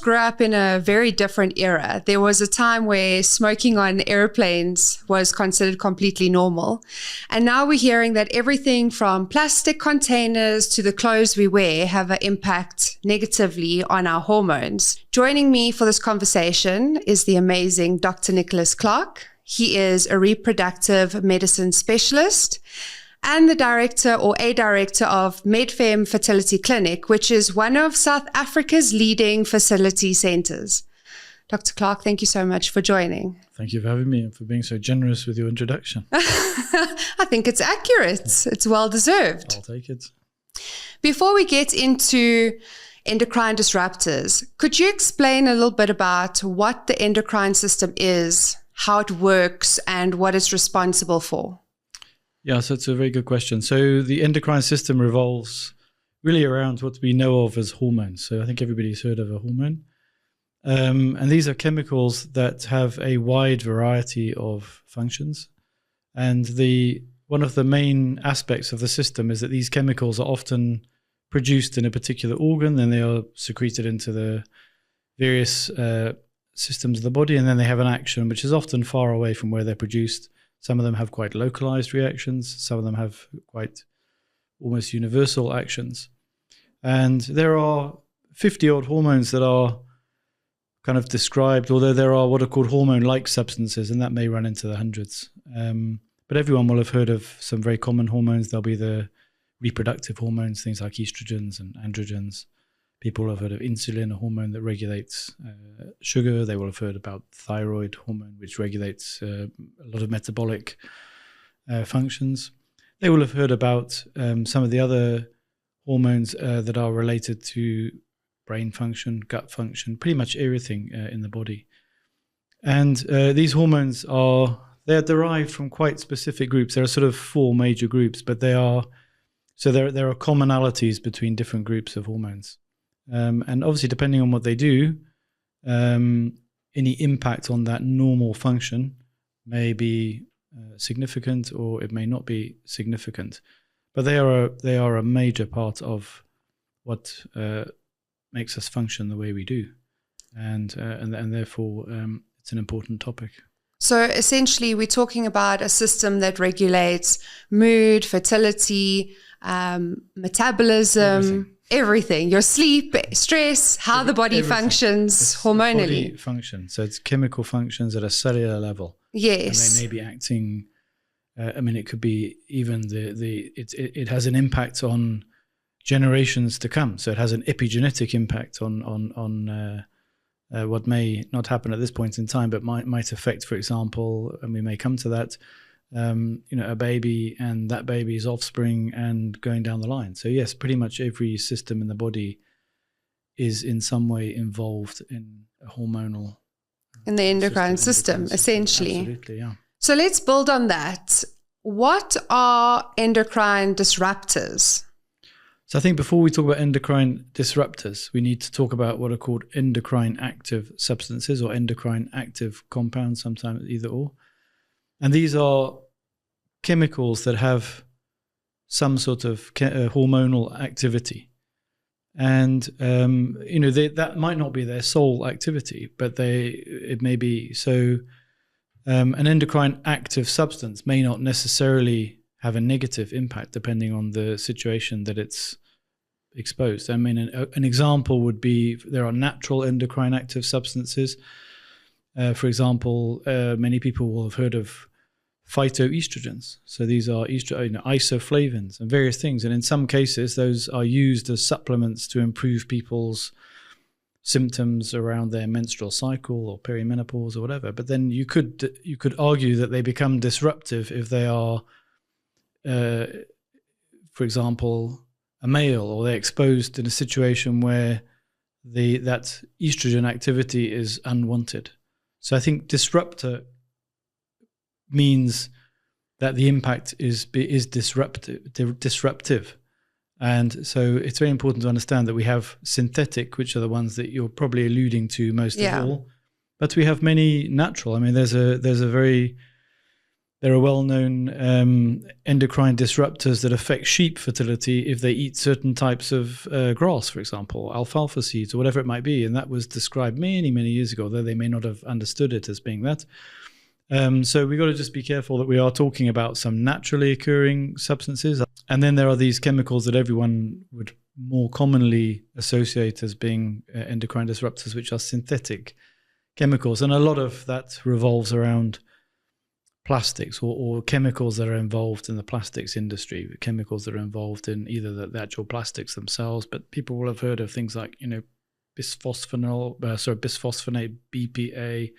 grew up in a very different era. There was a time where smoking on airplanes was considered completely normal. And now we're hearing that everything from plastic containers to the clothes we wear have an impact negatively on our hormones. Joining me for this conversation is the amazing Dr. Nicholas Clark. He is a reproductive medicine specialist and the director of Medfem Fertility Clinic, which is one of South Africa's leading fertility centers. Dr. Clark, thank you so much for joining. Thank you for having me and for being so generous with your introduction. I think it's accurate. It's well deserved. I'll take it. Before we get into endocrine disruptors, could you explain a little bit about what the endocrine system is, how it works, and what it's responsible for? Yeah, so it's a very good question. So the endocrine system revolves really around what we know of as hormones. So I think everybody's heard of a hormone. And these are chemicals that have a wide variety of functions. And one of the main aspects of the system is that these chemicals are often produced in a particular organ, then they are secreted into the various systems of the body, and then they have an action which is often far away from where they're produced. Some of them have quite localized reactions. Some of them have quite almost universal actions. And there are 50-odd hormones that are kind of described, although there are what are called hormone-like substances, and that may run into the hundreds. But everyone will have heard of some very common hormones. There'll be the reproductive hormones, things like estrogens and androgens. People will have heard of insulin, a hormone that regulates sugar. They will have heard about thyroid hormone, which regulates a lot of metabolic functions. They will have heard about some of the other hormones that are related to brain function, gut function, pretty much everything in the body. And these hormones they're derived from quite specific groups. There are sort of 4 major groups, but there are commonalities between different groups of hormones. And obviously, depending on what they do, any impact on that normal function may be significant, or it may not be significant. But they are a major part of what makes us function the way we do, and therefore it's an important topic. So essentially, we're talking about a system that regulates mood, fertility, metabolism. Everything, your sleep, stress, how the body functions hormonally. Body function. So it's chemical functions at a cellular level. Yes. And they may be acting, it could be even it has an impact on generations to come. So it has an epigenetic impact on what may not happen at this point in time, but might affect, for example, and we may come to that, a baby and that baby's offspring and going down the line. So yes, pretty much every system in the body is in some way involved in a hormonal in the endocrine system, essentially. Absolutely, yeah. So let's build on that. What are endocrine disruptors? So I think before we talk about endocrine disruptors, we need to talk about what are called endocrine active substances or endocrine active compounds, sometimes either or. And these are chemicals that have some sort of hormonal activity. And, that might not be their sole activity, but it may be. So an endocrine active substance may not necessarily have a negative impact depending on the situation that it's exposed. I mean, an example would be there are natural endocrine active substances. For example, many people will have heard of phytoestrogens. So these are isoflavins and various things. And in some cases, those are used as supplements to improve people's symptoms around their menstrual cycle or perimenopause or whatever. But then you could argue that they become disruptive if they are, for example, a male, or they're exposed in a situation where that estrogen activity is unwanted. So I think disruptor means that the impact is disruptive. And so it's very important to understand that we have synthetic, which are the ones that you're probably alluding to most of all, but we have many natural. I mean, there's a very there are well-known endocrine disruptors that affect sheep fertility if they eat certain types of grass, for example, alfalfa seeds or whatever it might be. And that was described many, many years ago, though they may not have understood it as being that. So we've got to just be careful that we are talking about some naturally occurring substances. And then there are these chemicals that everyone would more commonly associate as being endocrine disruptors, which are synthetic chemicals. And a lot of that revolves around plastics or chemicals that are involved in the plastics industry, chemicals that are involved in either the actual plastics themselves, but people will have heard of things like, bisphosphonate, BPA,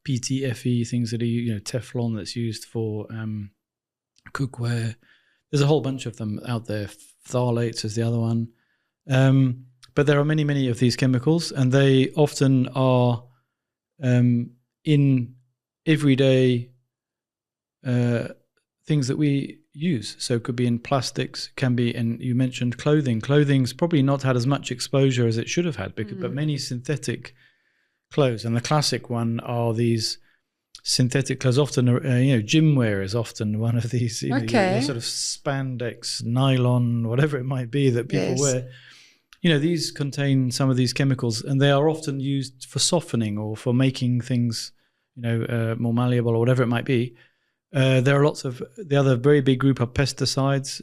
PTFE, things that are, Teflon that's used for cookware. There's a whole bunch of them out there. Phthalates is the other one. But there are many, many of these chemicals, and they often are in everyday things that we use. So it could be in plastics, can be in, you mentioned clothing. Clothing's probably not had as much exposure as it should have had, but many synthetic clothes. And the classic one are these synthetic clothes. Often, gym wear is often one of these, sort of spandex, nylon, whatever it might be that people wear. These contain some of these chemicals, and they are often used for softening or for making things, more malleable or whatever it might be. There are lots of, the other very big group are pesticides.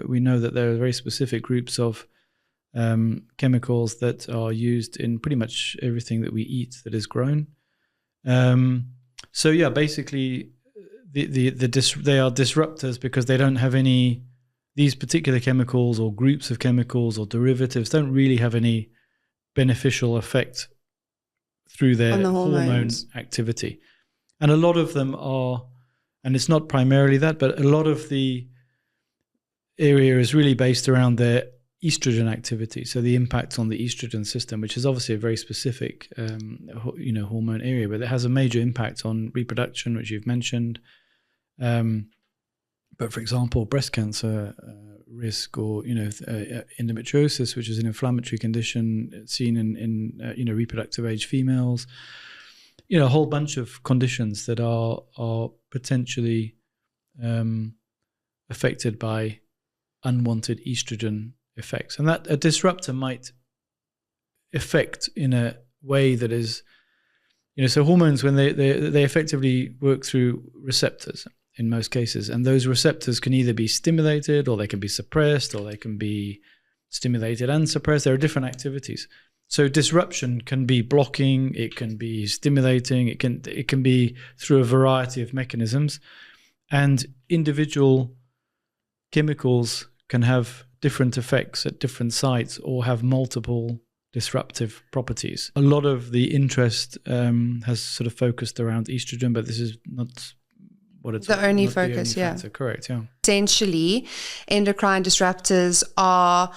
We know that there are very specific groups of chemicals that are used in pretty much everything that we eat that is grown. Basically, they are disruptors because they don't have any, these particular chemicals or groups of chemicals or derivatives don't really have any beneficial effect through their hormone activity. And a lot of them are, and it's not primarily that, but a lot of the area is really based around their estrogen activity. So the impact on the estrogen system, which is obviously a very specific, hormone area, but it has a major impact on reproduction, which you've mentioned. But for example, breast cancer risk, or endometriosis, which is an inflammatory condition seen in reproductive age females. A whole bunch of conditions that are potentially affected by unwanted estrogen effects, and that a disruptor might affect in a way that is, so hormones, when they effectively work through receptors in most cases, and those receptors can either be stimulated or they can be suppressed, or they can be stimulated and suppressed. There are different activities. So disruption can be blocking, it can be stimulating, it can be through a variety of mechanisms, and individual chemicals can have different effects at different sites or have multiple disruptive properties. A lot of the interest has sort of focused around estrogen, but this is not what it's the only focus. The only factor, correct? Yeah. Essentially, endocrine disruptors are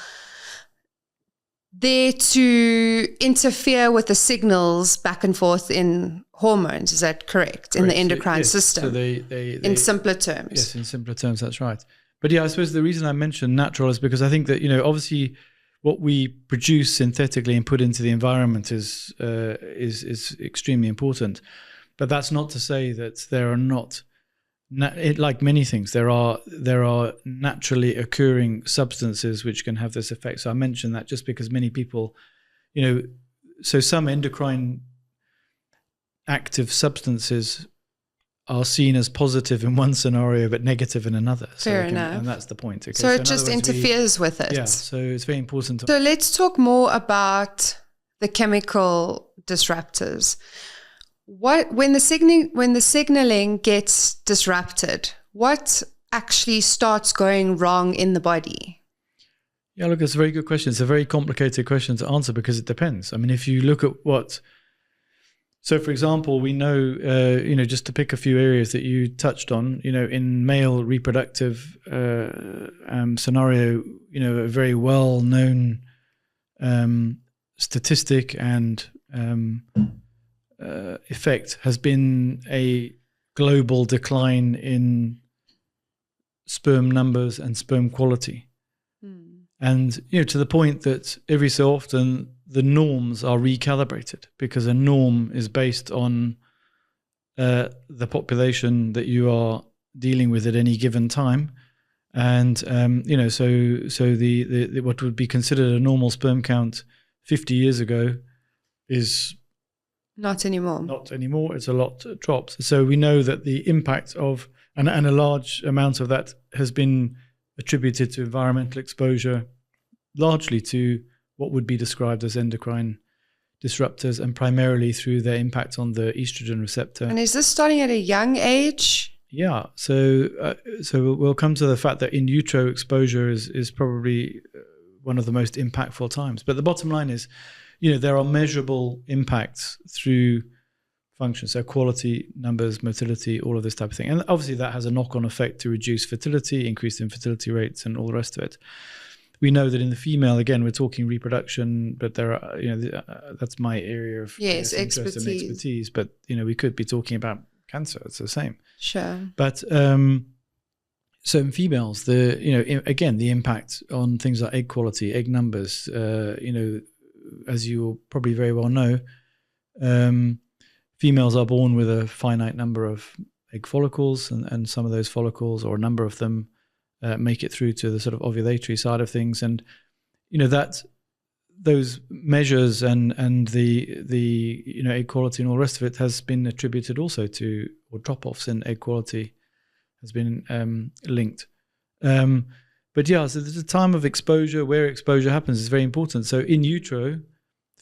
there to interfere with the signals back and forth in hormones. Is that correct? In the endocrine system? So they in simpler terms. Yes, in simpler terms, that's right. But I suppose the reason I mentioned natural is because I think that, obviously what we produce synthetically and put into the environment is extremely important. But that's not to say that there are not, like many things, there are naturally occurring substances which can have this effect. So I mentioned that just because many people, so some endocrine active substances are seen as positive in one scenario but negative in another. Fair enough. And that's the point. Okay? So it just interferes with it. Yeah, so it's very important. So let's talk more about the chemical disruptors. When the signaling gets disrupted, what actually starts going wrong in the body? Yeah, look, it's a very good question. It's a very complicated question to answer because it depends. I mean, if you look at so for example, we know, just to pick a few areas that you touched on, in male reproductive scenario, a very well-known statistic and effect has been a global decline in sperm numbers and sperm quality. And, to the point that every so often the norms are recalibrated, because a norm is based on the population that you are dealing with at any given time. And, so the what would be considered a normal sperm count 50 years ago is not anymore. Not anymore. It's a lot dropped. So we know that the impact of, and a large amount of that has been attributed to environmental exposure, largely to what would be described as endocrine disruptors, and primarily through their impact on the estrogen receptor. And is this starting at a young age? Yeah. So we'll come to the fact that in utero exposure is probably one of the most impactful times. But the bottom line is, there are measurable impacts through functions, so quality, numbers, motility, all of this type of thing. And obviously that has a knock-on effect to reduce fertility, increase infertility rates, and all the rest of it. We know that in the female, again, we're talking reproduction, but there are, that's my area of expertise. But, we could be talking about cancer. It's the same. Sure. But so in females, again, the impact on things like egg quality, egg numbers, as you probably very well know, females are born with a finite number of egg follicles, and some of those follicles, or a number of them, make it through to the sort of ovulatory side of things. And that those measures and the egg quality and all the rest of it has been attributed also to, or drop-offs in egg quality has been linked. But yeah, so the time of exposure, where exposure happens, is very important. So in utero,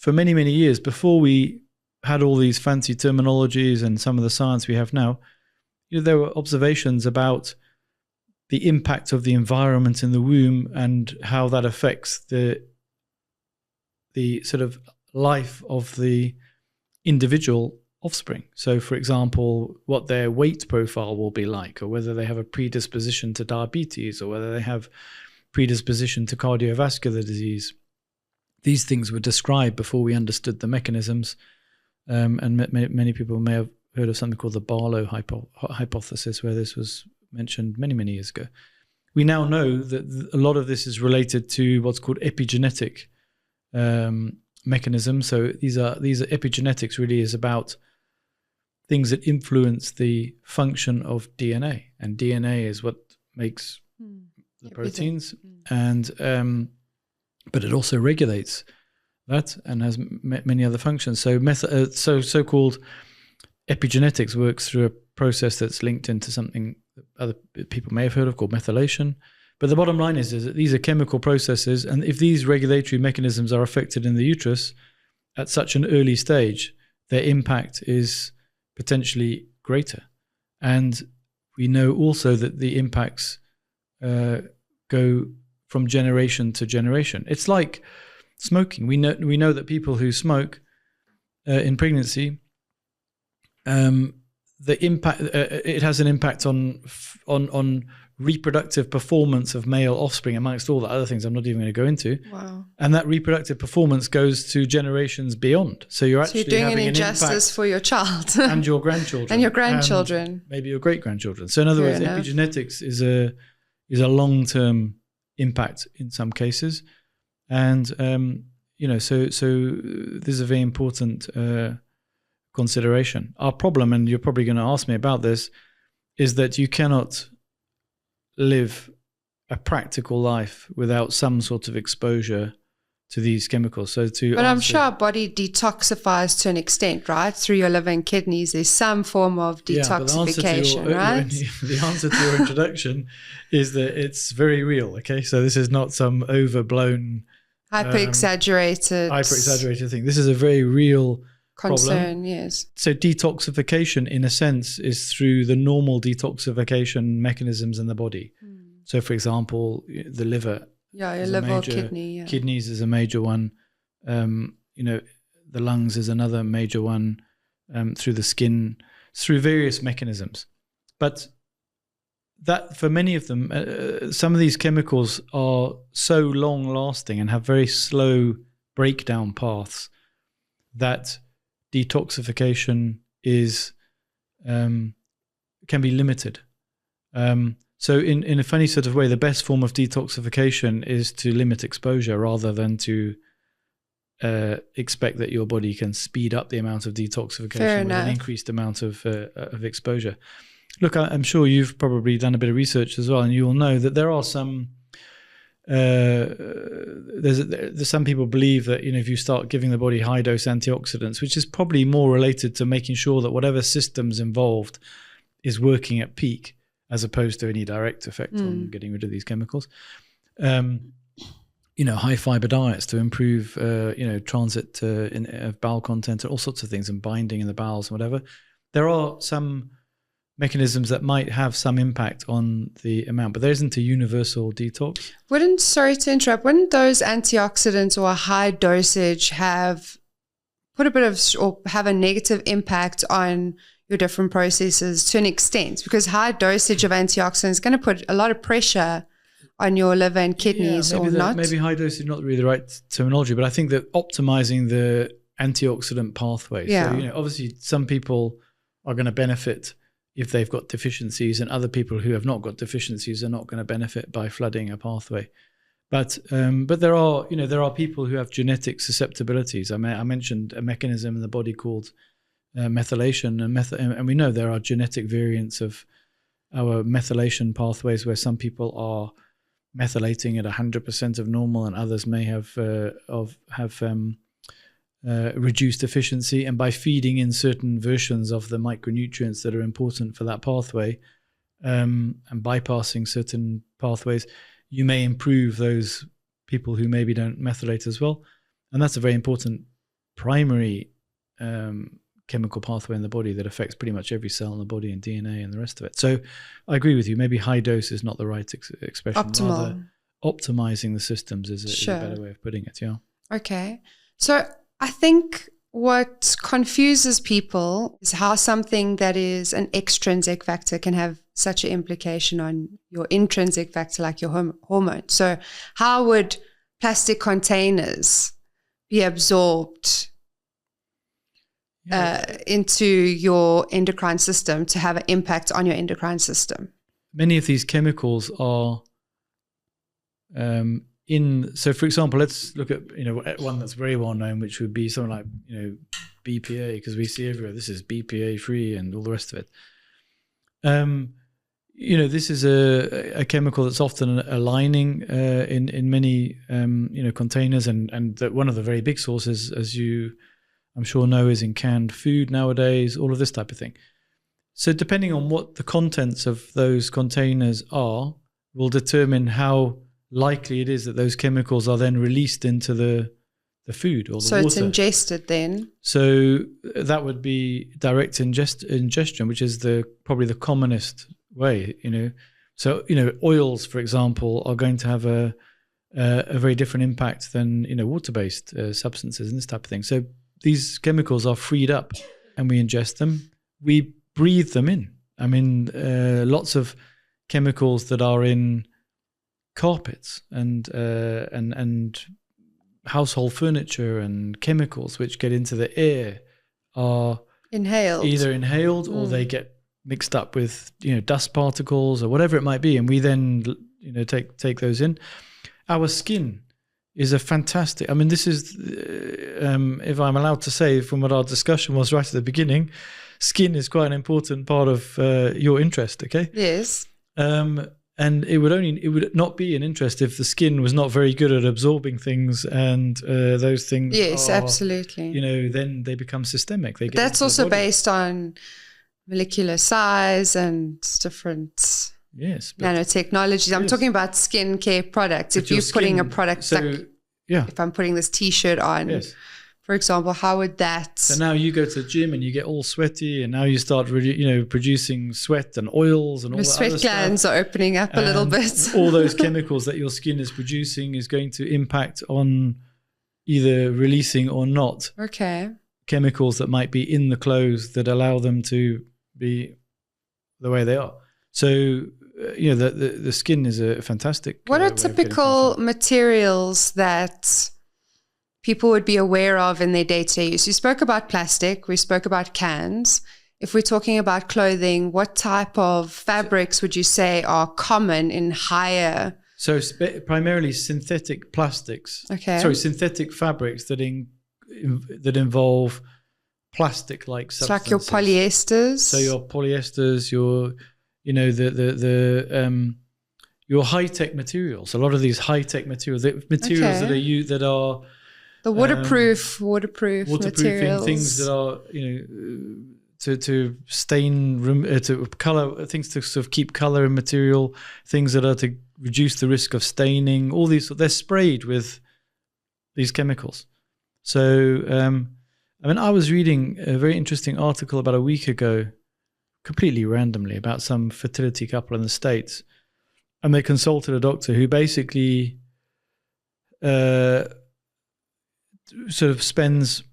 for many, many years, before we had all these fancy terminologies and some of the science we have now, there were observations about the impact of the environment in the womb and how that affects the sort of life of the individual offspring. So, for example, what their weight profile will be like, or whether they have a predisposition to diabetes, or whether they have predisposition to cardiovascular disease. These things were described before we understood the mechanisms, and many people may have heard of something called the Barlow hypothesis, where this was mentioned many, many years ago. We now know that a lot of this is related to what's called epigenetic mechanisms. So these are epigenetics. Really is about things that influence the function of DNA, and DNA is what makes the proteins, and but it also regulates that and has many other functions. So so-called epigenetics works through a process that's linked into something that other people may have heard of called methylation. But the bottom line is that these are chemical processes, and if these regulatory mechanisms are affected in the uterus at such an early stage, their impact is potentially greater. And we know also that the impacts go from generation to generation. It's like smoking. We know that people who smoke in pregnancy, the impact it has an impact on reproductive performance of male offspring, amongst all the other things I'm not even going to go into. Wow. And that reproductive performance goes to generations beyond. So you're actually doing having an injustice injustice for your child and your grandchildren. and your grandchildren. And maybe your great-grandchildren. So in other words, enough. epigenetics is a long-term impact in some cases. And, so this is a very important consideration. Our problem, and you're probably going to ask me about this, is that you cannot live a practical life without some sort of exposure to these chemicals. But I'm sure our body detoxifies to an extent, right? Through your liver and kidneys, there's some form of detoxification, right? The answer to your introduction is that it's very real. Okay, so this is not some overblown, hyper-exaggerated thing. This is a very real concern, problem. Yes. So detoxification, in a sense, is through the normal detoxification mechanisms in the body. So, for example, the liver. Yeah, your liver or kidney. Yeah. Kidneys is a major one. The lungs is another major one. Through the skin, through various mechanisms. But that, for many of them, some of these chemicals are so long-lasting and have very slow breakdown paths that detoxification is can be limited. So in a funny sort of way, the best form of detoxification is to limit exposure rather than to expect that your body can speed up the amount of detoxification with an increased amount of exposure. Look, I'm sure you've probably done a bit of research as well, and you will know that there are some. There's some people believe that if you start giving the body high dose antioxidants, which is probably more related to making sure that whatever system's involved is working at peak, as opposed to any direct effect on getting rid of these chemicals. High fiber diets to improve, transit of bowel content and all sorts of things, and binding in the bowels and whatever. There are some mechanisms that might have some impact on the amount, but there isn't a universal detox. Sorry to interrupt, wouldn't those antioxidants or a high dosage have a negative impact on your different processes to an extent? Because high dosage of antioxidants is going to put a lot of pressure on your liver and kidneys, not? Maybe high dosage is not really the right terminology, but I think that optimizing the antioxidant pathway. Yeah. So, obviously some people are going to benefit if they've got deficiencies, and other people who have not got deficiencies are not going to benefit by flooding a pathway. But there are people who have genetic susceptibilities. I mentioned a mechanism in the body called methylation, and we know there are genetic variants of our methylation pathways where some people are methylating at 100% of normal, and others may have reduced efficiency. And by feeding in certain versions of the micronutrients that are important for that pathway, and bypassing certain pathways, you may improve those people who maybe don't methylate as well. And that's a very important primary chemical pathway in the body that affects pretty much every cell in the body and DNA and the rest of it. So I agree with you. Maybe high dose is not the right expression. Optimal. Rather, optimizing the systems is a better way of putting it. Yeah. Okay. So I think what confuses people is how something that is an extrinsic factor can have such an implication on your intrinsic factor, like your hormone. So how would plastic containers be absorbed into your endocrine system to have an impact on your endocrine system? Many of these chemicals are so for example, let's look at one that's very well known, which would be something like BPA, because we see everywhere this is BPA free and all the rest of it. This is a chemical that's often a lining in many containers, and that one of the very big sources, as you I'm sure know, is in canned food nowadays, all of this type of thing. So depending on what the contents of those containers are, will determine how likely it is that those chemicals are then released into the food or the water. So it's ingested then? So that would be direct ingestion, which is probably the commonest way, So, oils, for example, are going to have a very different impact than, water-based substances and this type of thing. So these chemicals are freed up and we ingest them. We breathe them in. I mean, lots of chemicals that are in carpets and household furniture and chemicals which get into the air are either inhaled or they get mixed up with dust particles or whatever it might be, and we then take those in. Our skin is a fantastic, I mean, this is if I'm allowed to say from what our discussion was right at the beginning, skin is quite an important part of your interest. Okay. Yes. And it would not be an interest if the skin was not very good at absorbing things, and those things. Yes, absolutely. Then they become systemic. That's also based on molecular size and different nanotechnologies. I'm talking about skincare products. If you're putting a product, if I'm putting this T-shirt on, for example, how would that? So now you go to the gym and you get all sweaty, and now you start really, producing sweat and oils and all that other stuff. Your sweat glands are opening up a little bit. All those chemicals that your skin is producing is going to impact on either releasing or not. Okay. Chemicals that might be in the clothes that allow them to be the way they are. So, the skin is a fantastic. What are typical materials that people would be aware of in their day-to-day use? You spoke about plastic. We spoke about cans. If we're talking about clothing, what type of fabrics would you say are common in higher So primarily synthetic plastics. Okay. Sorry, synthetic fabrics that involve plastic-like It's substances. like your polyesters. So your polyesters, your your high-tech materials. A lot of these high-tech materials, that are the waterproof materials. things that are to stain, to color, things to sort of keep color in material, things that are to reduce the risk of staining. All these, they're sprayed with these chemicals. So, I was reading a very interesting article about a week ago, completely randomly, about some fertility couple in the States, and they consulted a doctor who basically sort of spends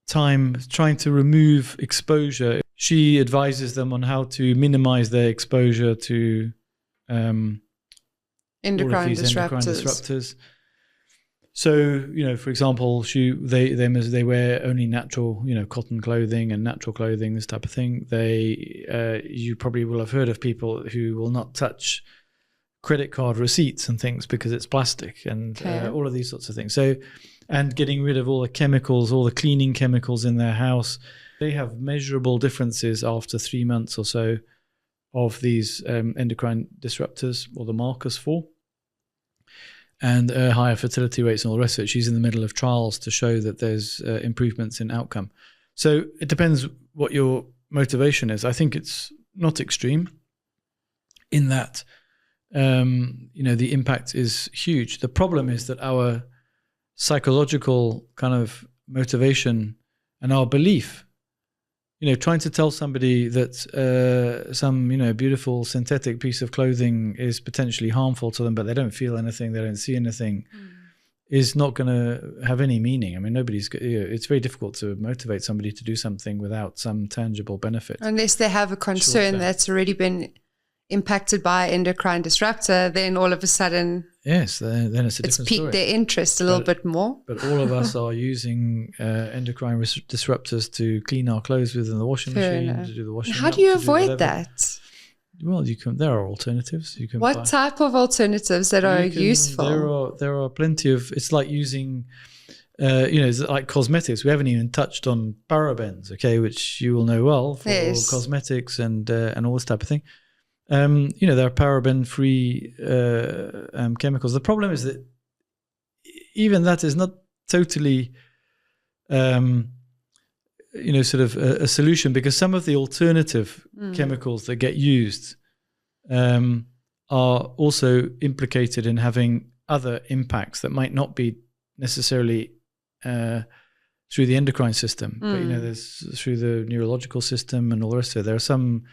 time trying to remove exposure. She advises them on how to minimize their exposure to endocrine disruptors. So, for example, they wear only natural, cotton clothing and natural clothing, this type of thing. You probably will have heard of people who will not touch credit card receipts and things because it's plastic and all of these sorts of things. So, and getting rid of all the chemicals, all the cleaning chemicals in their house. They have measurable differences after 3 months or so of these endocrine disruptors, or the markers for, and higher fertility rates and all the rest of it. She's in the middle of trials to show that there's improvements in outcome. So it depends what your motivation is. I think it's not extreme in that, the impact is huge. The problem is that our psychological kind of motivation and our belief, trying to tell somebody that some, beautiful synthetic piece of clothing is potentially harmful to them, but they don't feel anything, they don't see anything, is not going to have any meaning. I mean, it's very difficult to motivate somebody to do something without some tangible benefit. Unless they have a concern that's already been impacted by endocrine disruptor, then all of a sudden, yes, then it's a different piqued story. Their interest a little bit more. But all of us are using endocrine disruptors to clean our clothes with in the washing machine, to do the washing. How do you avoid that? Well, there are alternatives. You can. What type of alternatives that are useful? There are plenty of. It's like using. It's like cosmetics. We haven't even touched on parabens, okay, which you will know well for cosmetics and all this type of thing. There are paraben-free chemicals. The problem is that even that is not totally, sort of a solution, because some of the alternative chemicals that get used are also implicated in having other impacts that might not be necessarily through the endocrine system, but there's through the neurological system and all the rest of it. There are some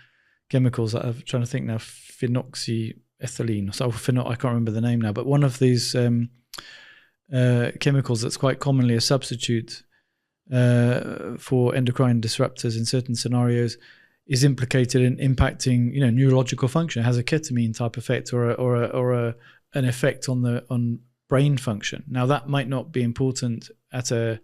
chemicals that I'm trying to think now, phenoxyethylene, I can't remember the name now, but one of these chemicals that's quite commonly a substitute for endocrine disruptors in certain scenarios is implicated in impacting, neurological function. It has a ketamine type effect or an effect on brain function. Now that might not be important at a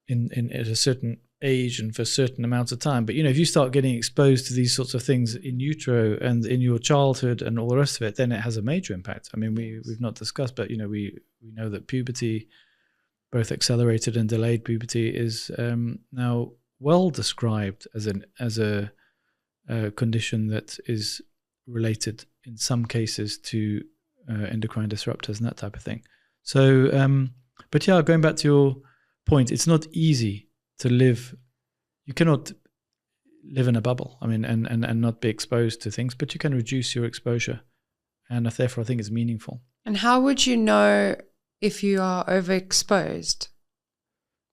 certain age and for a certain amount of time, but if you start getting exposed to these sorts of things in utero and in your childhood and all the rest of it, then it has a major impact. I mean, we've not discussed, but we know that puberty, both accelerated and delayed puberty, is now well described as a condition that is related in some cases to endocrine disruptors and that type of thing. So, but yeah, going back to your point, it's not easy to live. You cannot live in a bubble, I mean, and not be exposed to things, but you can reduce your exposure, and therefore I think it's meaningful. And how would you know if you are overexposed?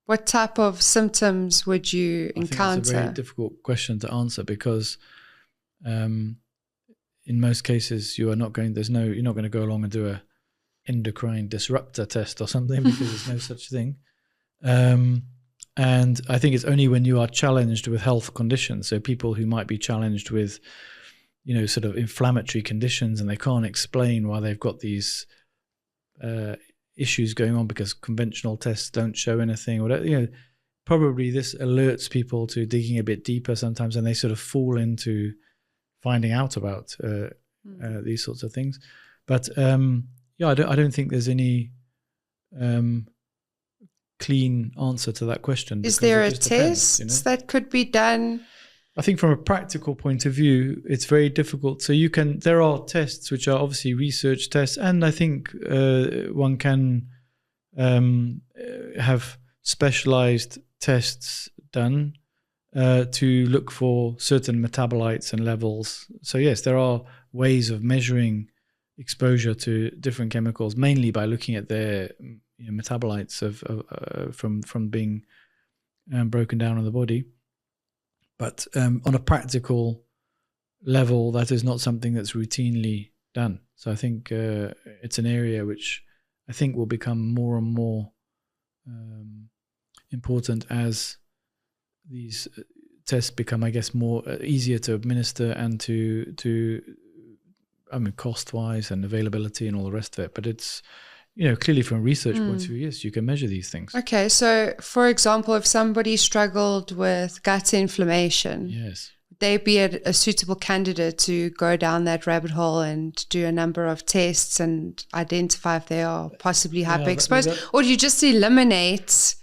What type of symptoms would you encounter? I think it's a very difficult question to answer, because in most cases you're not going to go along and do a endocrine disruptor test or something, because there's no such thing. And I think it's only when you are challenged with health conditions, so people who might be challenged with, sort of inflammatory conditions, and they can't explain why they've got these issues going on because conventional tests don't show anything. Or probably this alerts people to digging a bit deeper sometimes, and they sort of fall into finding out about these sorts of things. But I don't think there's any clean answer to that question. Is there a test that could be done? I think from a practical point of view, it's very difficult. So there are tests which are obviously research tests, and I think one can have specialized tests done to look for certain metabolites and levels. So yes, there are ways of measuring exposure to different chemicals, mainly by looking at their metabolites from being broken down in the body. But on a practical level, that is not something that's routinely done. So I think it's an area which I think will become more and more important as these tests become, I guess, more easier to administer and to cost-wise and availability and all the rest of it. But it's, clearly from a research point of view, yes, you can measure these things. Okay, so for example, if somebody struggled with gut inflammation, yes, would they be a suitable candidate to go down that rabbit hole and do a number of tests and identify if they are possibly hyperexposed? Or do you just eliminate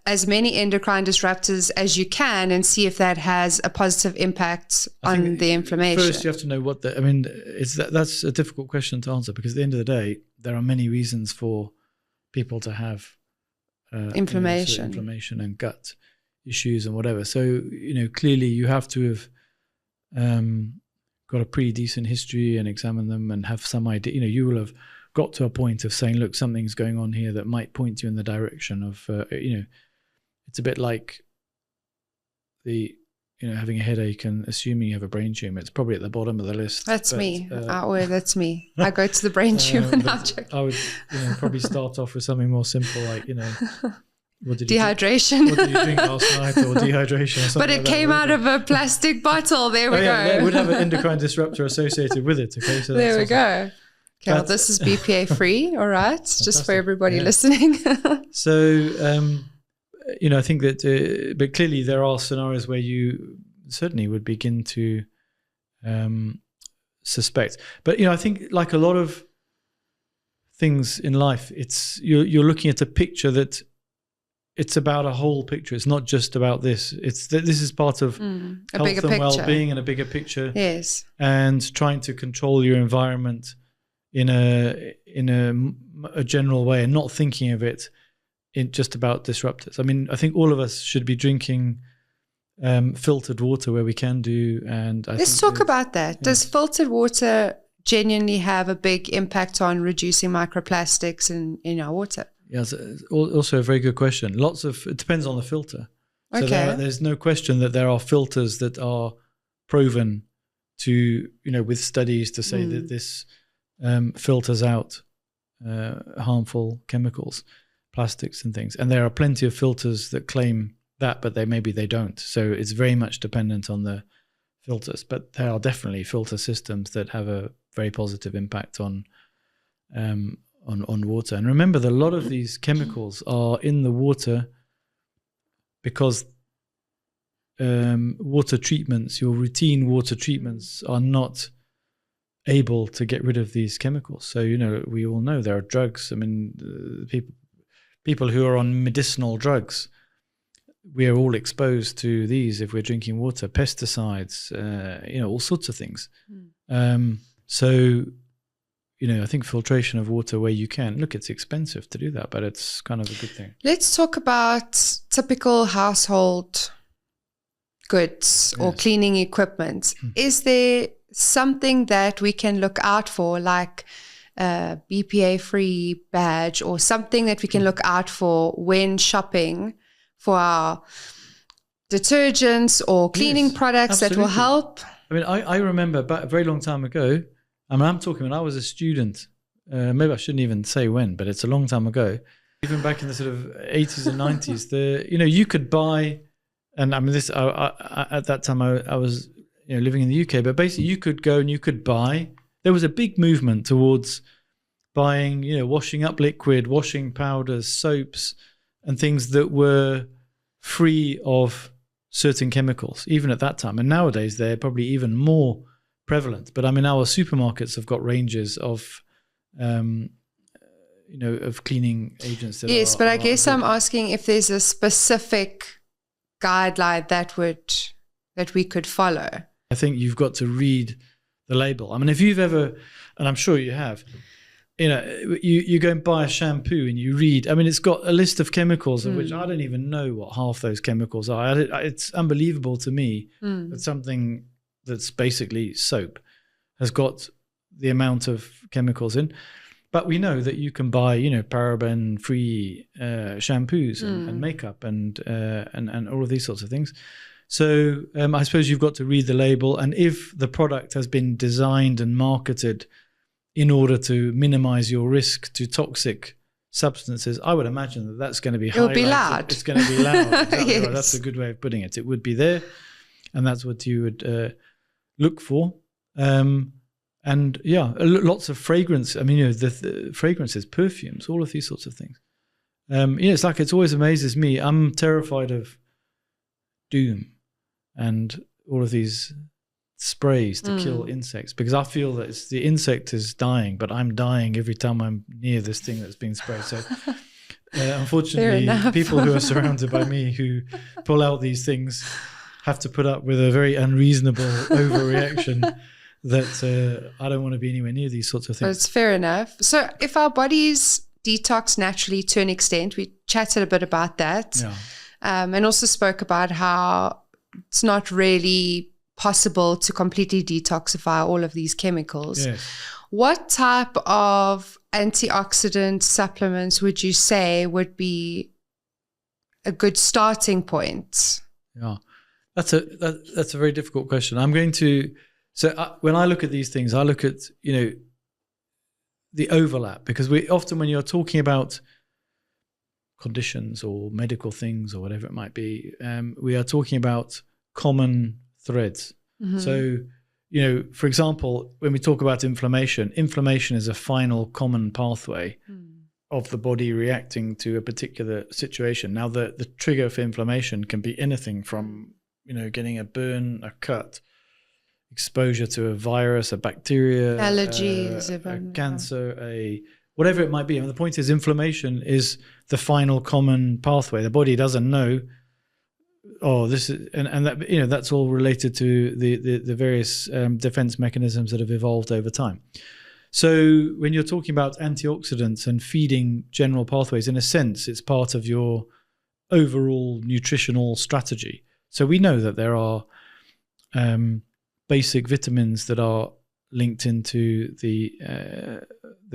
as many endocrine disruptors as you can and see if that has a positive impact on the inflammation? First, you have to know that's a difficult question to answer, because at the end of the day, there are many reasons for people to have inflammation and gut issues and whatever. So, clearly you have to have got a pretty decent history and examine them and have some idea. You will have got to a point of saying, look, something's going on here that might point you in the direction of, it's a bit like having a headache and assuming you have a brain tumor. It's probably at the bottom of the list. That's me. That's me. I go to the brain tumor now. I would probably start off with something more simple, like, dehydration. What did you drink last night, or dehydration or something? But it came out of a plastic bottle. There we go. It would have an endocrine disruptor associated with it. Okay, so there we go. Okay, well, this is BPA free, all right? Fantastic. Just for everybody listening. So, I think that, but clearly there are scenarios where you certainly would begin to suspect. But, I think like a lot of things in life, you're looking at a picture that it's about a whole picture. It's not just about this. This is part of health and well-being and a bigger picture. Yes. And trying to control your environment in a general way, and not thinking of it in just about disruptors. I mean, I think all of us should be drinking filtered water where we can do. And let's talk about that. Yeah. Does filtered water genuinely have a big impact on reducing microplastics in our water? Yes, also a very good question. It depends on the filter. So okay. There's no question that there are filters that are proven to, with studies to say that this filters out harmful chemicals, plastics and things. And there are plenty of filters that claim that, but maybe they don't. So it's very much dependent on the filters. But there are definitely filter systems that have a very positive impact on water. And remember that a lot of these chemicals are in the water because water treatments, your routine water treatments, are not able to get rid of these chemicals. So, we all know there are drugs. I mean, people who are on medicinal drugs, we are all exposed to these if we're drinking water, pesticides, all sorts of things. So, I think filtration of water where you can. Look, it's expensive to do that, but it's kind of a good thing. Let's talk about typical household goods or cleaning equipment. Is there something that we can look out for, like a BPA-free badge, or something that we can look out for when shopping for our detergents or cleaning products that will help? I mean, I remember back a very long time ago, I'm talking when I was a student, maybe I shouldn't even say when, but it's a long time ago, even back in the sort of 80s and 90s, you could buy, and I mean, at that time I was living in the UK, but basically you could go and you could buy. There was a big movement towards buying, washing up liquid, washing powders, soaps, and things that were free of certain chemicals, even at that time. And nowadays they're probably even more prevalent. But I mean, our supermarkets have got ranges of, of cleaning agents. Yes, but I guess I'm asking if there's a specific guideline that we could follow. I think you've got to read the label. I mean, if you've ever, and I'm sure you have, you go and buy a shampoo and you read, I mean, it's got a list of chemicals of which I don't even know what half those chemicals are. It's unbelievable to me that something that's basically soap has got the amount of chemicals in. But we know that you can buy, paraben-free shampoos and makeup and all of these sorts of things. So I suppose you've got to read the label, and if the product has been designed and marketed in order to minimize your risk to toxic substances, I would imagine that that's going to be highlighted. It'll be loud. It's going to be loud. Exactly Yes. Right. That's a good way of putting it. It would be there, and that's what you would look for. And yeah, lots of fragrance. I mean, the fragrances, perfumes, all of these sorts of things. It's like, it always amazes me. I'm terrified of doom and all of these sprays to kill insects, because I feel that the insect is dying, but I'm dying every time I'm near this thing that's being sprayed. So unfortunately, people who are surrounded by me who pull out these things have to put up with a very unreasonable overreaction that I don't want to be anywhere near these sorts of things. That's fair enough. So if our bodies detox naturally to an extent, we chatted a bit about that, and also spoke about how it's not really possible to completely detoxify all of these chemicals. Yes. What type of antioxidant supplements would you say would be a good starting point? Yeah, that's a very difficult question. I'm going to... So when I look at these things, I look at, the overlap, because we often, when you're talking about conditions or medical things or whatever it might be, we are talking about common threads. Mm-hmm. So, for example, when we talk about inflammation is a final common pathway of the body reacting to a particular situation. Now, the trigger for inflammation can be anything from, getting a burn, a cut, exposure to a virus, a bacteria, allergies, a cancer, whatever it might be. I mean, the point is, inflammation is the final common pathway. The body doesn't know, this is, and that, that's all related to the various defense mechanisms that have evolved over time. So when you're talking about antioxidants and feeding general pathways, in a sense, it's part of your overall nutritional strategy. So we know that there are basic vitamins that are linked into the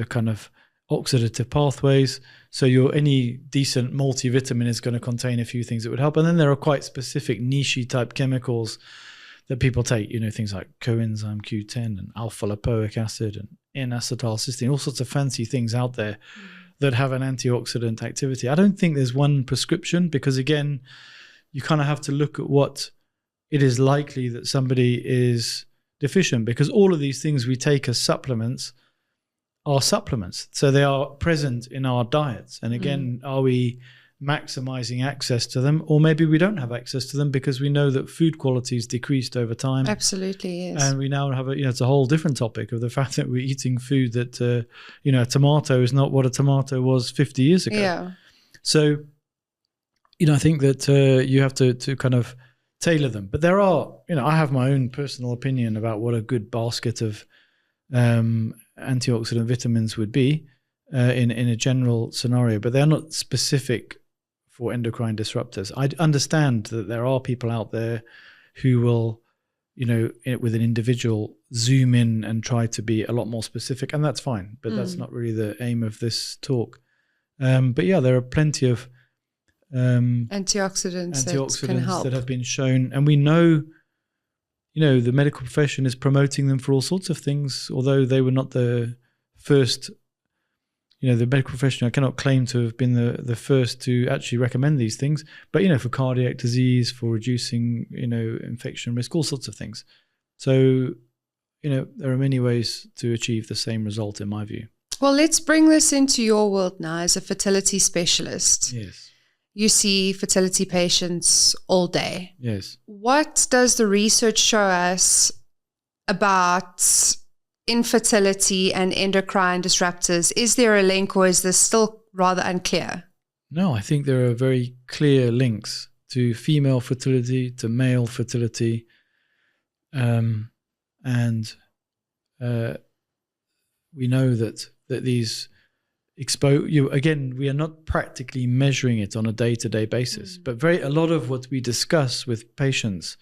kind of oxidative pathways. So any decent multivitamin is going to contain a few things that would help. And then there are quite specific niche type chemicals that people take, things like coenzyme Q10 and alpha lipoic acid and N-acetylcysteine, all sorts of fancy things out there that have an antioxidant activity. I don't think there's one prescription, because again, you kind of have to look at what it is likely that somebody is deficient, because all of these things we take as supplements are supplements. So they are present in our diets. And again, are we maximizing access to them? Or maybe we don't have access to them because we know that food quality has decreased over time. Absolutely, yes. And we now have it's a whole different topic of the fact that we're eating food that, a tomato is not what a tomato was 50 years ago. Yeah. So, I think that you have to kind of tailor them. But there are, I have my own personal opinion about what a good basket of antioxidant vitamins would be in a general scenario, but they're not specific for endocrine disruptors. I understand that there are people out there who will, with an individual, zoom in and try to be a lot more specific, and that's fine, but that's not really the aim of this talk. But yeah, there are plenty of antioxidants that can help, that have been shown, and we know, the medical profession is promoting them for all sorts of things, although they were not the first. The medical profession, I cannot claim to have been the first to actually recommend these things, but for cardiac disease, for reducing infection risk, all sorts of things. So there are many ways to achieve the same result, in my view. Well, let's bring this into your world now as a fertility specialist. Yes. You see fertility patients all day. Yes. What does the research show us about infertility and endocrine disruptors. Is there a link, or is this still rather unclear? No, I think there are very clear links to female fertility, to male fertility, and we know that these again, we are not practically measuring it on a day-to-day basis, but a lot of what we discuss with patients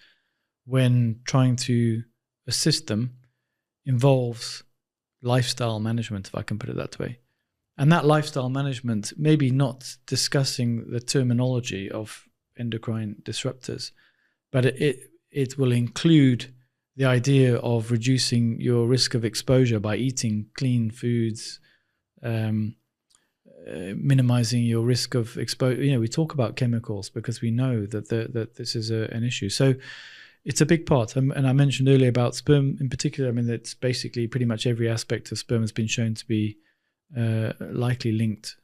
when trying to assist them involves lifestyle management, if I can put it that way. And that lifestyle management, maybe not discussing the terminology of endocrine disruptors, but it will include the idea of reducing your risk of exposure by eating clean foods, minimizing your risk of exposure. We talk about chemicals because we know that this is an issue. So it's a big part. And I mentioned earlier about sperm in particular. I mean, it's basically pretty much every aspect of sperm has been shown to be likely linked.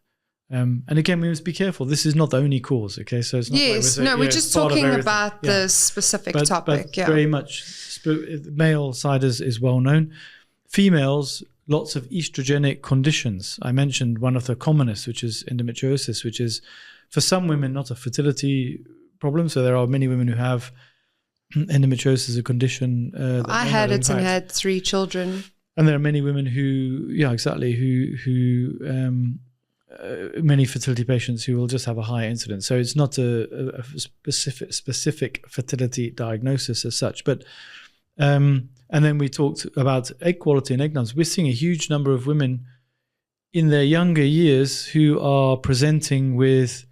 And again, we must be careful. This is not the only cause, okay? So it's not we're just talking about the specific topic. But very much male side is well known. Females, lots of estrogenic conditions. I mentioned one of the commonest, which is endometriosis, which is for some women not a fertility problem. So there are many women who have endometriosis, a condition. I had it and had 3 children. And there are many women who many fertility patients who will just have a high incidence. So it's not a specific fertility diagnosis as such. But and then we talked about egg quality and egg numbers. We're seeing a huge number of women in their younger years who are presenting with,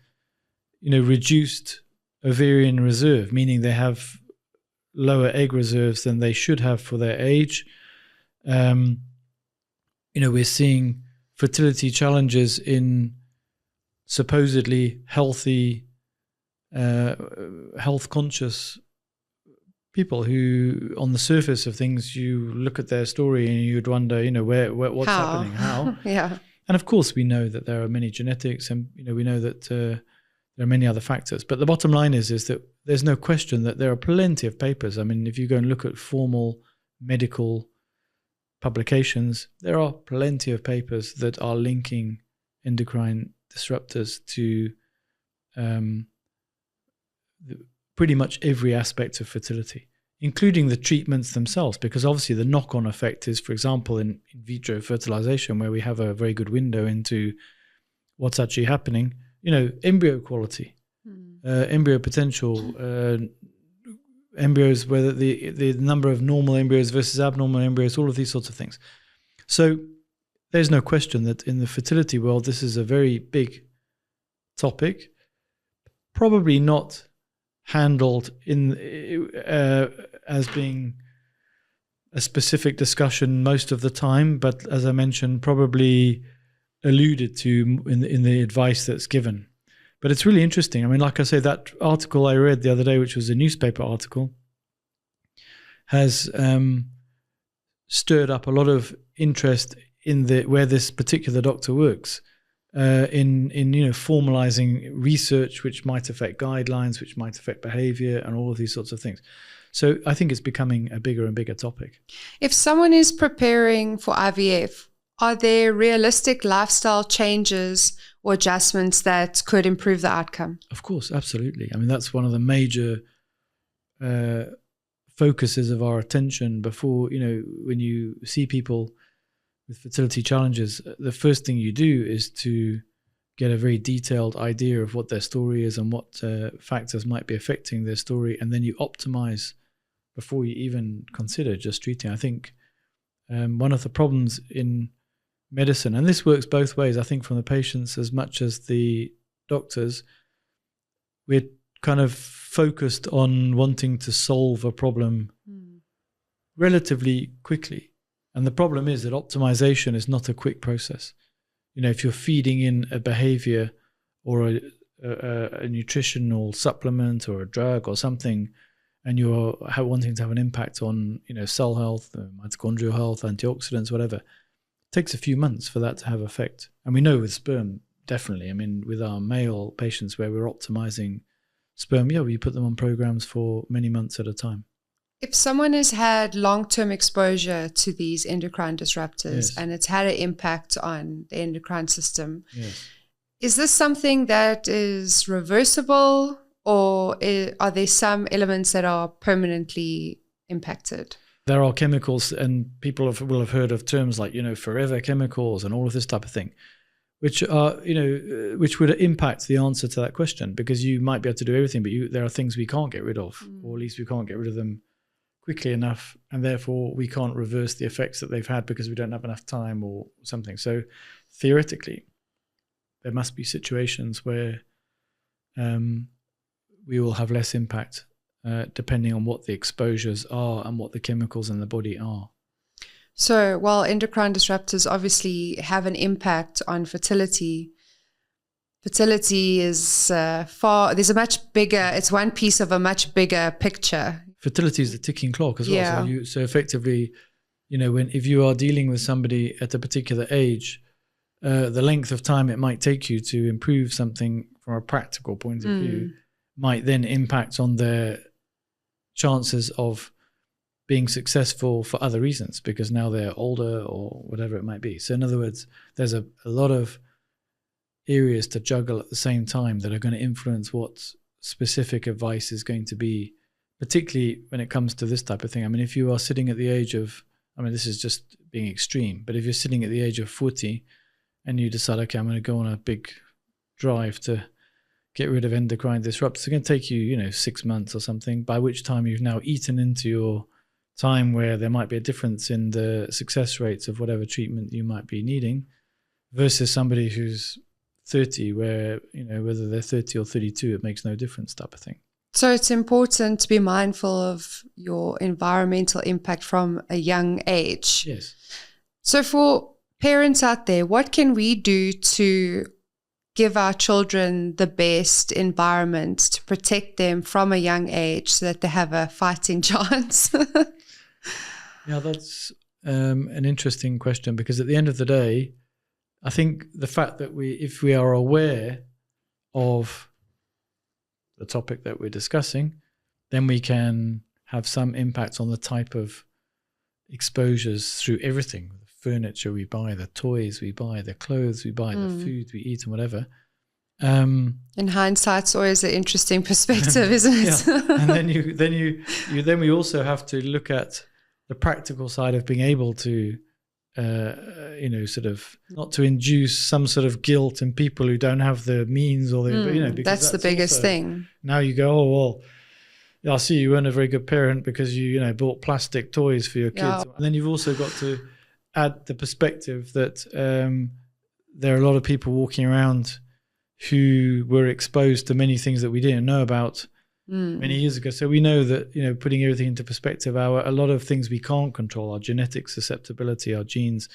reduced ovarian reserve, meaning they have lower egg reserves than they should have for their age. We're seeing fertility challenges in supposedly healthy, health-conscious people who, on the surface of things, you look at their story and you'd wonder, what's happening, how. Yeah. And of course, we know that there are many genetics, and we know that there are many other factors. But the bottom line is that there's no question that there are plenty of papers. I mean, if you go and look at formal medical publications, there are plenty of papers that are linking endocrine disruptors to pretty much every aspect of fertility, including the treatments themselves, because obviously the knock-on effect is, for example, in vitro fertilization, where we have a very good window into what's actually happening, embryo quality, embryo potential, embryos, whether the number of normal embryos versus abnormal embryos, all of these sorts of things. So there's no question that in the fertility world, this is a very big topic, probably not handled as being a specific discussion most of the time, but as I mentioned, probably alluded to in the advice that's given. But it's really interesting. I mean, like I say, that article I read the other day, which was a newspaper article, has stirred up a lot of interest in where this particular doctor works, in formalizing research which might affect guidelines, which might affect behavior, and all of these sorts of things. So I think it's becoming a bigger and bigger topic. If someone is preparing for IVF, are there realistic lifestyle changes or adjustments that could improve the outcome? Of course, absolutely. I mean, that's one of the major focuses of our attention before, when you see people with fertility challenges, the first thing you do is to get a very detailed idea of what their story is and what factors might be affecting their story, and then you optimize before you even consider just treating. I think one of the problems in medicine, and this works both ways, I think from the patients as much as the doctors, we're kind of focused on wanting to solve a problem relatively quickly. And the problem is that optimization is not a quick process. If you're feeding in a behavior or a nutritional supplement or a drug or something, and you're wanting to have an impact on, cell health, mitochondrial health, antioxidants, whatever, it takes a few months for that to have effect. And we know with sperm, definitely. I mean, with our male patients where we're optimizing sperm, we put them on programs for many months at a time. If someone has had long-term exposure to these endocrine disruptors and it's had an impact on the endocrine system, is this something that is reversible, or are there some elements that are permanently impacted? There are chemicals, and people will have heard of terms like, forever chemicals and all of this type of thing, which are, which would impact the answer to that question, because you might be able to do everything, but there are things we can't get rid of, or at least we can't get rid of them quickly enough, and therefore we can't reverse the effects that they've had because we don't have enough time or something. So theoretically, there must be situations where we will have less impact depending on what the exposures are and what the chemicals in the body are. So while endocrine disruptors obviously have an impact on fertility, fertility is there's a much bigger, it's one piece of a much bigger picture. Fertility is the ticking clock as well. So effectively, if you are dealing with somebody at a particular age, the length of time it might take you to improve something from a practical point of view might then impact on their chances of being successful for other reasons, because now they're older or whatever it might be. So in other words, there's a lot of areas to juggle at the same time that are going to influence what specific advice is going to be, particularly when it comes to this type of thing. I mean, if you are sitting at the age of, this is just being extreme, but if you're sitting at the age of 40 and you decide, okay, I'm going to go on a big drive to get rid of endocrine disruptors, it's going to take you, 6 months or something, by which time you've now eaten into your time where there might be a difference in the success rates of whatever treatment you might be needing, versus somebody who's 30 where, whether they're 30 or 32, it makes no difference type of thing. So it's important to be mindful of your environmental impact from a young age. Yes. So for parents out there, what can we do to give our children the best environment to protect them from a young age so that they have a fighting chance? Yeah, that's an interesting question, because at the end of the day, I think the fact that if we are aware of the topic that we're discussing, then we can have some impact on the type of exposures through everything. The furniture we buy, the toys we buy, the clothes we buy, the food we eat and whatever. In hindsight, it's always an interesting perspective, isn't it? Yeah. And then we also have to look at the practical side of being able to sort of not to induce some sort of guilt in people who don't have the means or the, because that's the biggest thing. Now you go, oh, well, I see you weren't a very good parent because you bought plastic toys for your kids. Yeah. And then you've also got to add the perspective that there are a lot of people walking around who were exposed to many things that we didn't know about many years ago. So we know that, putting everything into perspective, a lot of things we can't control, our genetic susceptibility, our genes,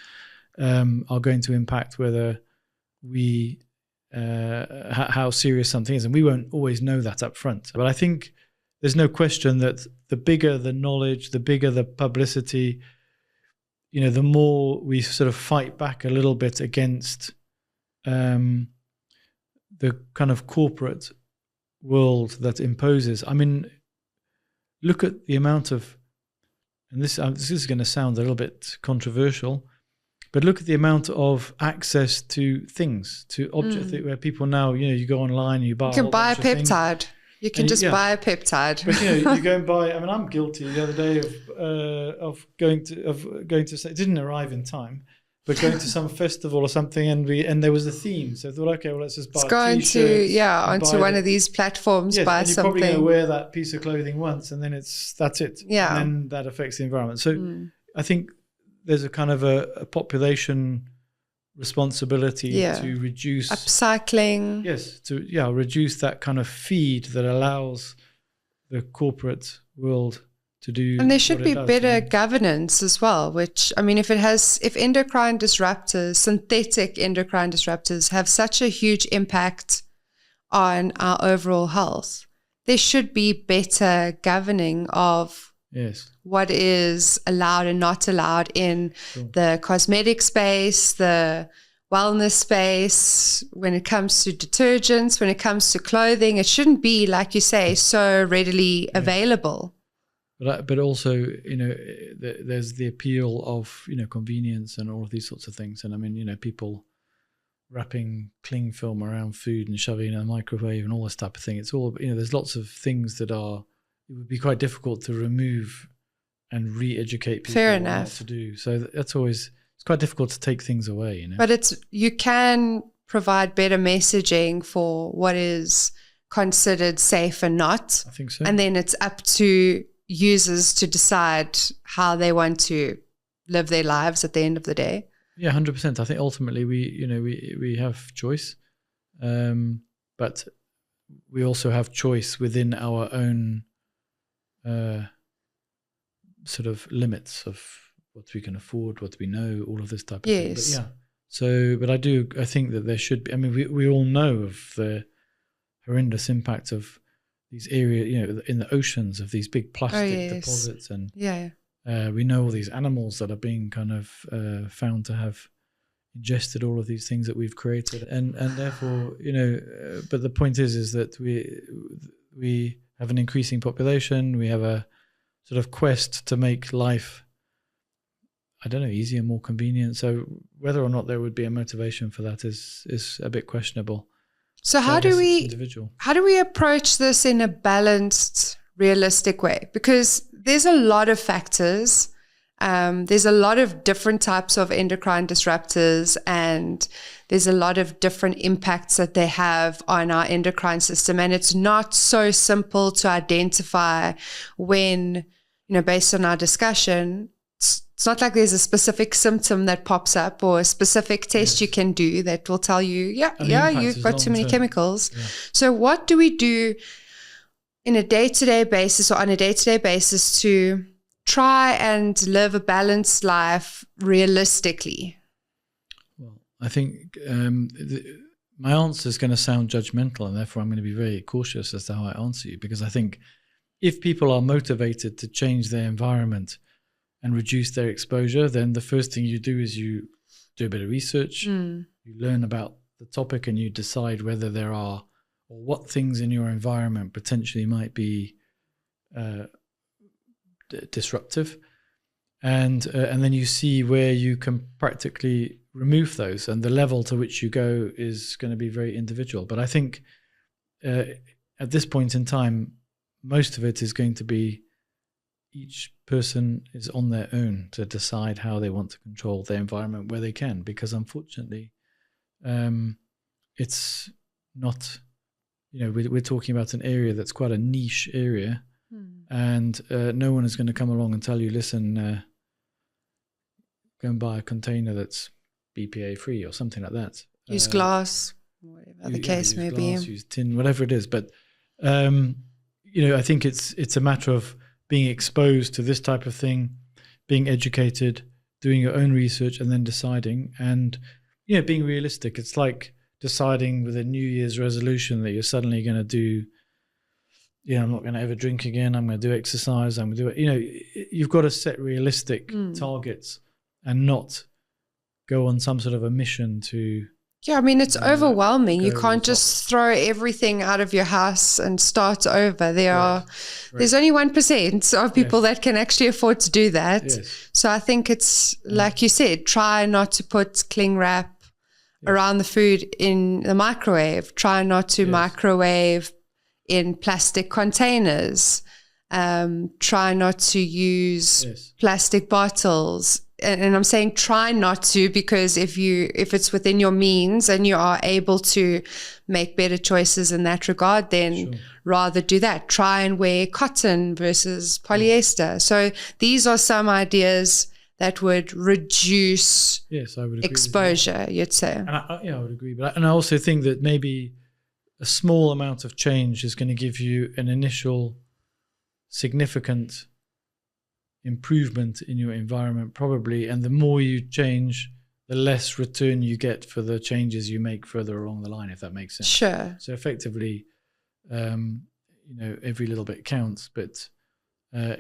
are going to impact whether we, how serious something is. And we won't always know that up front. But I think there's no question that the bigger the knowledge, the bigger the publicity, the more we sort of fight back a little bit against the kind of corporate world that imposes. I mean, look at the amount of, and this is going to sound a little bit controversial, but look at the amount of access to things, to objects where people now, you go online, you buy. You can buy a peptide. You can just buy a peptide. But you go and buy. I mean, I'm guilty the other day of going to say, it didn't arrive in time, but going to some festival or something, and there was a theme. So I thought, okay, well, let's just buy a t-shirt. Onto one of these platforms, buy something. You're probably going to wear that piece of clothing once, and then that's it. Yeah. And then that affects the environment. So I think there's a kind of a population responsibility to reduce upcycling. Yes, reduce that kind of feed that allows the corporate world to do. And there should be better governance as well, which, I mean, if endocrine disruptors, synthetic endocrine disruptors have such a huge impact on our overall health, there should be better governing of what is allowed and not allowed in the cosmetic space, the wellness space, when it comes to detergents, when it comes to clothing. It shouldn't be, like you say, so readily available. But also, there's the appeal of, convenience and all of these sorts of things. And I mean, people wrapping cling film around food and shoving it in a microwave and all this type of thing. It's all, there's lots of things that it would be quite difficult to remove and re-educate people Fair on enough. what to do. So that's always, it's quite difficult to take things away, But you can provide better messaging for what is considered safe and not. I think so. And then it's up to users to decide how they want to live their lives at the end of the day. Yeah, 100%. I think ultimately we have choice, but we also have choice within our own sort of limits of what we can afford, what we know, all of this type of thing. But yeah. So, but I think that there should be. I mean, we all know of the horrendous impact of these areas, in the oceans, of these big plastic deposits, and we know all these animals that are being kind of found to have ingested all of these things that we've created, and therefore, but the point is that we have an increasing population. We have a sort of quest to make life, I don't know, easier, more convenient. So whether or not there would be a motivation for that is a bit questionable. So how do we approach this in a balanced, realistic way? Because there's a lot of factors. There's a lot of different types of endocrine disruptors, and there's a lot of different impacts that they have on our endocrine system. And it's not so simple to identify when, based on our discussion, it's not like there's a specific symptom that pops up or a specific test you can do that will tell you, you've got too many chemicals. Yeah. So what do we do in a day-to-day basis or on a day-to-day basis to try and live a balanced life realistically? Well, I think my answer is going to sound judgmental, and therefore I'm going to be very cautious as to how I answer you, because I think if people are motivated to change their environment and reduce their exposure, then the first thing you do is you do a bit of research, you learn about the topic, and you decide whether there are, or what things in your environment potentially might be disruptive, and then you see where you can practically remove those, and the level to which you go is going to be very individual. But I think at this point in time, most of it is going to be each person is on their own to decide how they want to control their environment where they can, because unfortunately it's not, we're talking about an area that's quite a niche area, and no one is going to come along and tell you, listen, go and buy a container that's BPA free or something like that. Use glass, whatever the case may be. Use tin, whatever it is. But I think it's a matter of being exposed to this type of thing, being educated, doing your own research, and then deciding, and being realistic. It's like deciding with a New Year's resolution that you're suddenly going to do, I'm not going to ever drink again, I'm going to do exercise, I'm going to do it. You've got to set realistic targets and not go on some sort of a mission to... Yeah, I mean, it's overwhelming. You can't just throw everything out of your house and start over. There's only 1% of people that can actually afford to do that. Yes. So I think it's, like you said, try not to put cling wrap around the food in the microwave. Try not to microwave in plastic containers. Try not to use plastic bottles. And I'm saying try not to, because if it's within your means and you are able to make better choices in that regard, then rather do that. Try and wear cotton versus polyester. So these are some ideas that would reduce exposure, you'd say. And I would agree. But I also think that maybe a small amount of change is going to give you an initial significant improvement in your environment, probably, and the more you change, the less return you get for the changes you make further along the line, if that makes sense. Sure. So effectively, every little bit counts, but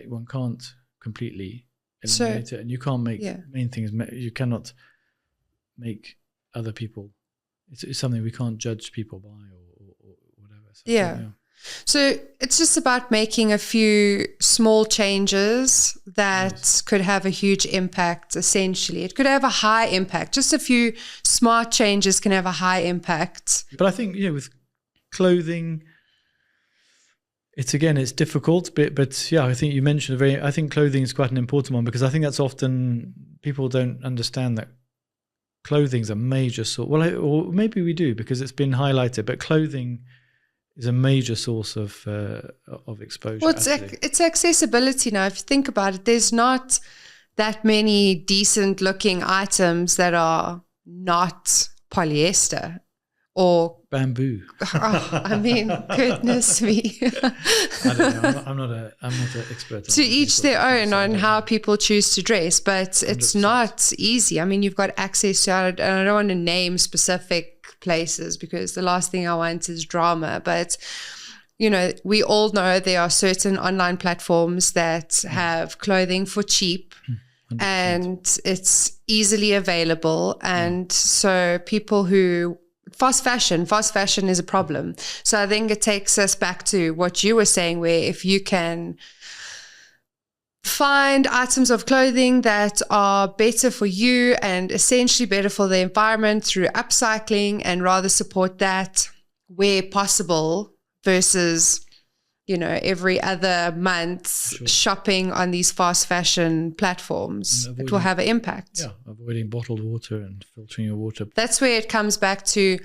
one can't completely eliminate it, and you can't make main things. You cannot make other people. It's something we can't judge people by or whatever. So, So it's just about making a few small changes that could have a huge impact, essentially. It could have a high impact. Just a few smart changes can have a high impact. But I think, with clothing, it's difficult, but yeah, I think you mentioned I think clothing is quite an important one, because I think that's often, people don't understand that clothing's a major source. Well, or maybe we do, because it's been highlighted, but clothing is a major source of exposure. Well, it's accessibility now. If you think about it, there's not that many decent looking items that are not polyester or bamboo. Goodness me. I don't know. I'm not an expert. To each their own on how people choose to dress, but it's 100%. Not easy. You've got access to it, and I don't want to name specific places because the last thing I want is drama. But we all know there are certain online platforms that have clothing for cheap. 100%. And it's easily available, and so people who fast fashion is a problem. So I think it takes us back to what you were saying, where if you can find items of clothing that are better for you and essentially better for the environment through upcycling, and rather support that where possible versus every other month shopping on these fast fashion platforms, it will have an impact. Yeah, avoiding bottled water and filtering your water. That's where it comes back to,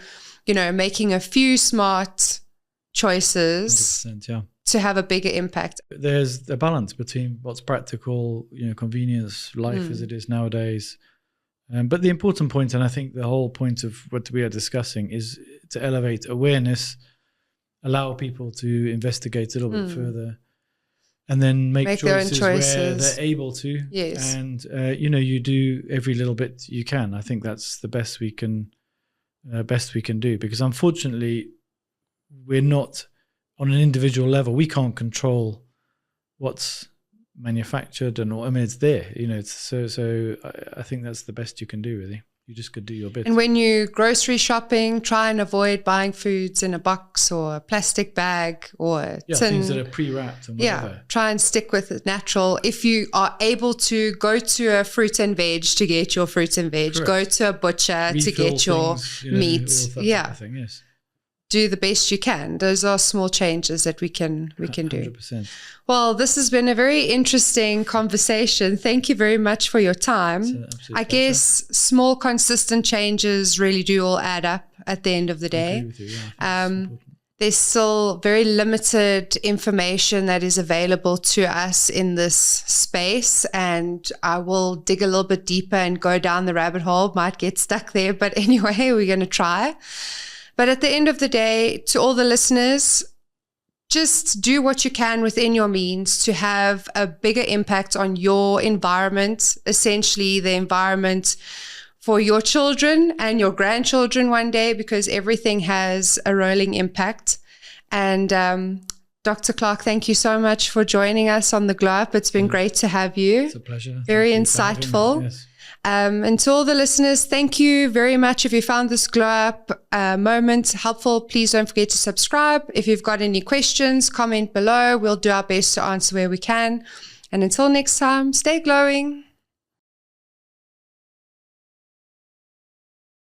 making a few smart choices to have a bigger impact. There's a balance between what's practical, convenience, life as it is nowadays. But the important point, and I think the whole point of what we are discussing, is to elevate awareness, allow people to investigate a little bit further, and then make choices where they're able to. Yes. And, you do every little bit you can. I think that's the best we can do, because unfortunately we're not on an individual level. We can't control what's manufactured and it's there, so I think that's the best you can do, really. You just could do your bit. And when you grocery shopping, try and avoid buying foods in a box or a plastic bag or a tin. Things that are pre-wrapped and whatever. Yeah, try and stick with it natural. If you are able to, go to a fruit and veg to get your fruit and veg. Correct. Go to a butcher to get your meat. All thing, yes. Do the best you can. Those are small changes that we can do. 100%. Well, this has been a very interesting conversation. Thank you very much for your time. I guess small, consistent changes really do all add up at the end of the day. I agree with you, yeah. There's still very limited information that is available to us in this space, and I will dig a little bit deeper and go down the rabbit hole. Might get stuck there, but anyway, we're going to try. But at the end of the day, to all the listeners, just do what you can within your means to have a bigger impact on your environment, essentially the environment for your children and your grandchildren one day, because everything has a rolling impact. And Dr. Clark, thank you so much for joining us on the Glow Up. It's been great to have you. It's a pleasure. Very insightful. Yes. And to all the listeners, thank you very much. If you found this Glow Up moment helpful, please don't forget to subscribe. If you've got any questions, comment below. We'll do our best to answer where we can. And until next time, stay glowing.